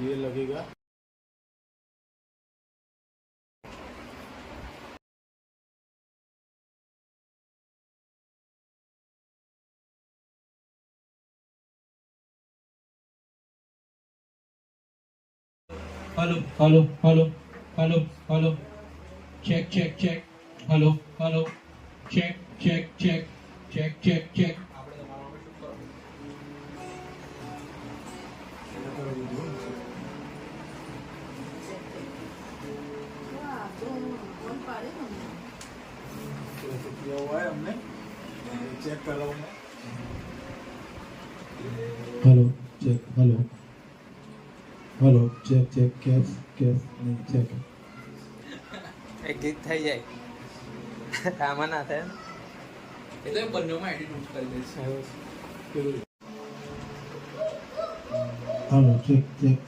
ये लगेगा। Hello hello hello hello hello check check check hello hello check check check check check check किया हुआ है हमने, चेक कर रहा हूँ मैं। Hello check, hello hello check check, कैस कैस नहीं चेक। એક ગીત થઈ જાય આમાં ના થાય ને એટલે બંનેમાં એડિટ કરી દઈશ. એવું છે. Hello check check